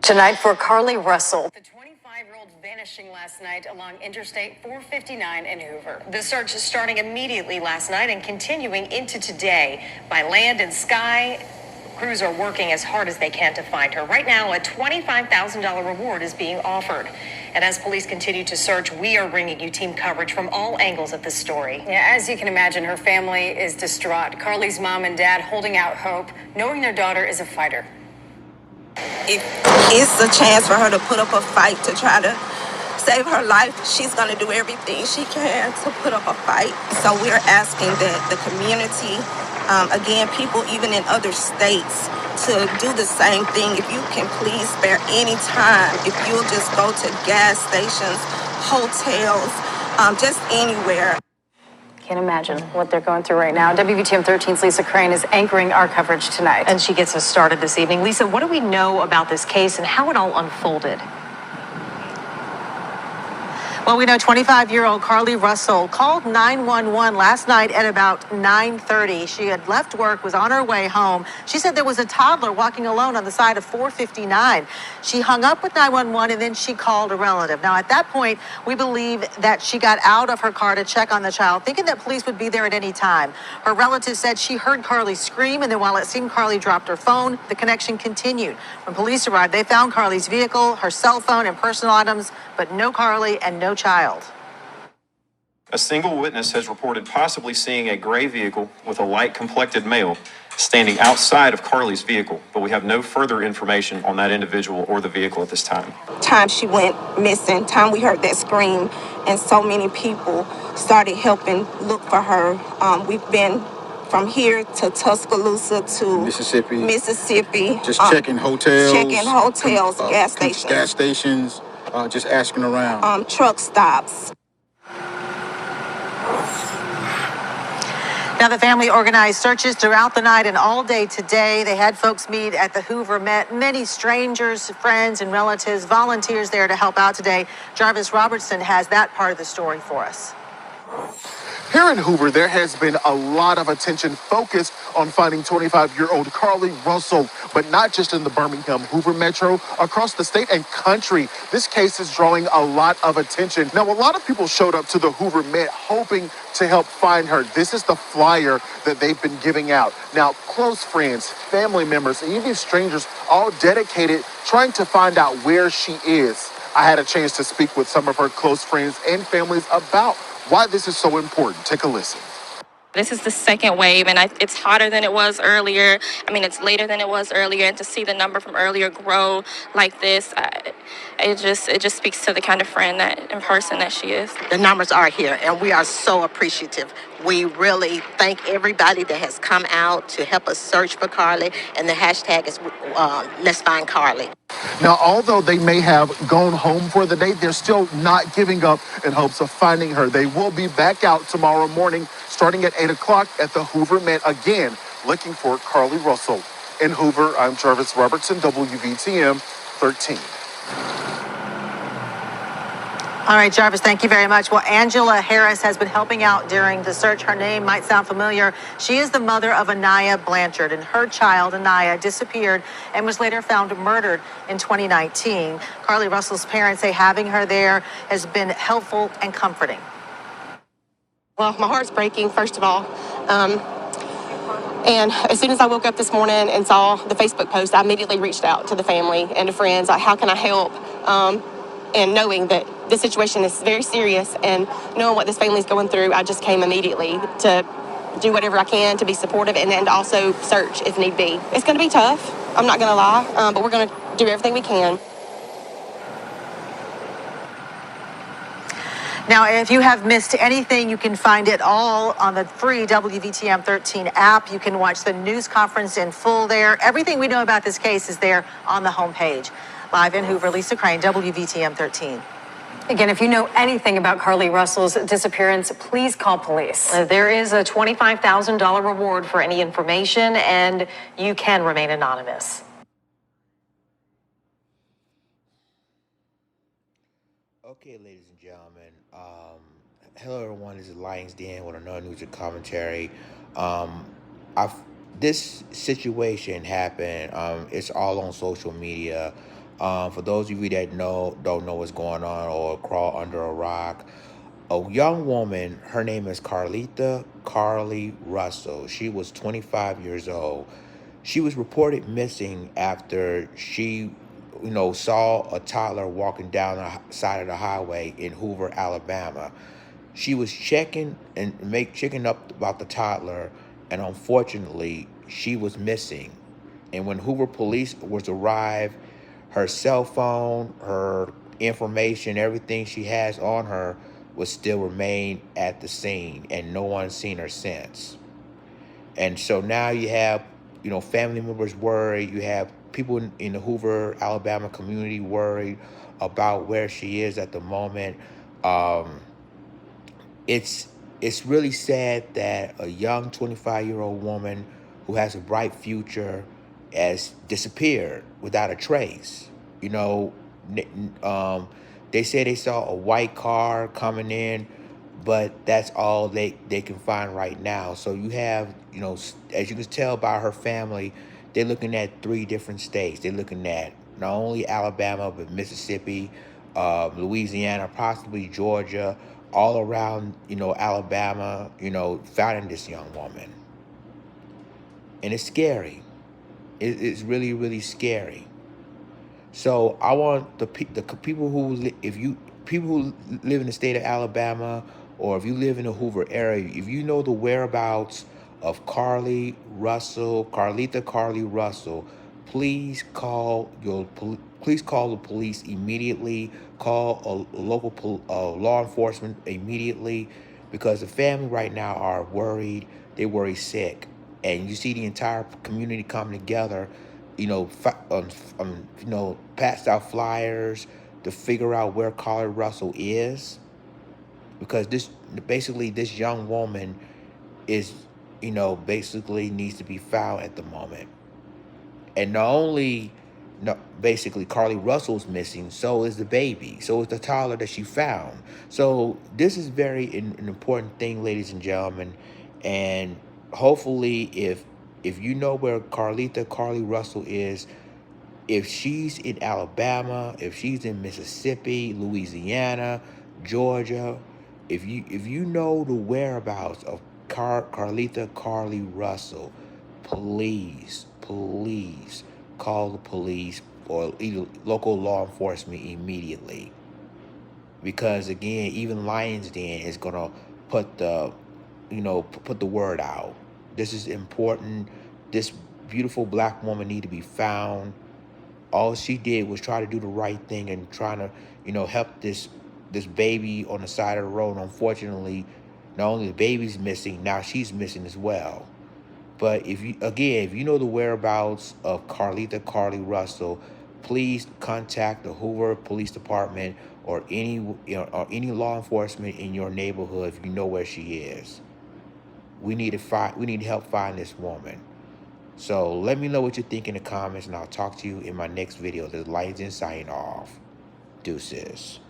Tonight for Carlee Russell. The 25-year-old vanishing last night along Interstate 459 in Hoover. The search is starting immediately last night and continuing into today. By land and sky, crews are working as hard as they can to find her. Right now, a $25,000 reward is being offered. And as police continue to search, we are bringing you team coverage from all angles of this story. Yeah, as you can imagine, her family is distraught. Carlee's mom and dad holding out hope, knowing their daughter is a fighter. If it's a chance for her to put up a fight to try to save her life, she's going to do everything she can to put up a fight. So we're asking that the community, again, people even in other states, to do the same thing. If you can please spare any time, if you'll just go to gas stations, hotels, just anywhere. Can't imagine what they're going through right now. WVTM 13's Lisa Crane is anchoring our coverage tonight. And she gets us started this evening. Lisa, what do we know about this case and how it all unfolded? Well, we know 25-year-old Carlee Russell called 911 last night at about 9:30. She had left work, was on her way home. She said there was a toddler walking alone on the side of 459. She hung up with 911 and then she called a relative. Now, at that point, we believe that she got out of her car to check on the child, thinking that police would be there at any time. Her relative said she heard Carlee scream, and then while it seemed Carlee dropped her phone, the connection continued. When police arrived, they found Carlee's vehicle, her cell phone, and personal items, but no Carlee and no child. A single witness has reported possibly seeing a gray vehicle with a light-complected male standing outside of Carlee's vehicle, but we have no further information on that individual or the vehicle at this time. Time she went missing, time we heard that scream, and so many people started helping look for her. We've been from here to Tuscaloosa to Mississippi. Just checking hotels. Gas stations. Gas stations. Just asking around. Truck stops. Now, the family organized searches throughout the night and all day today. They had folks meet at the Hoover, met many strangers, friends, and relatives, volunteers there to help out today. Jarvis Robertson has that part of the story for us. Here in Hoover, there has been a lot of attention focused on finding 25-year-old Carlee Russell, but not just in the Birmingham Hoover metro, across the state and country. This case is drawing a lot of attention. Now, a lot of people showed up to the Hoover Met hoping to help find her. This is the flyer that they've been giving out. Now, close friends, family members, and even strangers all dedicated trying to find out where she is. I had a chance to speak with some of her close friends and families about why this is so important. Take a listen. This is the second wave, and it's hotter than it was earlier. I mean, it's later than it was earlier, and to see the number from earlier grow like this, it just speaks to the kind of friend and person that she is. The numbers are here, and we are so appreciative. We really thank everybody that has come out to help us search for Carlee, and the hashtag is Let's Find Carlee. Now, although they may have gone home for the day, they're still not giving up in hopes of finding her. They will be back out tomorrow morning, starting at 8 o'clock at the Hoover Met again, looking for Carlee Russell. In Hoover, I'm Jarvis Robertson, WVTM 13. All right, Jarvis, thank you very much. Well, Angela Harris has been helping out during the search. Her name might sound familiar. She is the mother of Anaya Blanchard, and her child, Anaya, disappeared and was later found murdered in 2019. Carlee Russell's parents say having her there has been helpful and comforting. Well, my heart's breaking, first of all. And as soon as I woke up this morning and saw the Facebook post, I immediately reached out to the family and to friends, like, how can I help? And knowing that this situation is very serious and knowing what this family is going through, I just came immediately to do whatever I can to be supportive and also search if need be. It's going to be tough, I'm not going to lie, but we're going to do everything we can. Now, if you have missed anything, you can find it all on the free WVTM 13 app. You can watch the news conference in full there. Everything we know about this case is there on the homepage. Live in Hoover, Lisa Crane, WVTM 13. Again, if you know anything about Carlee Russell's disappearance, please call police. There is a $25,000 reward for any information, and you can remain anonymous. Okay, ladies and gentlemen. Hello, everyone. This is Lions Den with another news and commentary. This situation happened. It's all on social media. For those of you that don't know what's going on or crawl under a rock, a young woman, her name is Carlee Russell. She was 25 years old. She was reported missing after she, saw a toddler walking down the side of the highway in Hoover, Alabama. She was checking up about the toddler, and unfortunately, she was missing. And when Hoover police was arrived, her cell phone, her information, everything she has on her would still remain at the scene, and no one's seen her since. And so now you have, family members worried. You have people in the Hoover, Alabama community worried about where she is at the moment. Um, it's it's really sad that a young 25-year-old woman who has a bright future has disappeared without a trace. You know, they say they saw a white car coming in, but that's all they can find right now. So you have, as you can tell by her family, they're looking at 3 different states. They're looking at not only Alabama, but Mississippi, Louisiana, possibly Georgia, all around, Alabama, finding this young woman. And it's scary. It's really, really scary. So I want the people people who live in the state of Alabama, or if you live in the Hoover area, if you know the whereabouts of Carlee Russell, please call the police immediately. Call a local law enforcement immediately, because the family right now are worried. They worry sick, and you see the entire community coming together. Passed out flyers to figure out where Carlee Russell is, because this young woman is, basically needs to be found at the moment. And not only, no, basically Carlee Russell's missing, so is the baby, so is the toddler that she found. So this is an important thing, ladies and gentlemen, and hopefully if you know where Carlee Russell is, if she's in Alabama, if she's in Mississippi, Louisiana, Georgia, if you know the whereabouts of Carlee Russell, please call the police or either local law enforcement immediately. Because again, even Lions Den is gonna put the word out. This is important. This beautiful black woman need to be found. All she did was try to do the right thing and trying to, help this baby on the side of the road. Unfortunately, not only the baby's missing, now she's missing as well. But if you know the whereabouts of Carlee Russell, please contact the Hoover Police Department or any law enforcement in your neighborhood if you know where she is. We need to help find this woman. So let me know what you think in the comments, and I'll talk to you in my next video. The Lions In signing off. Deuces.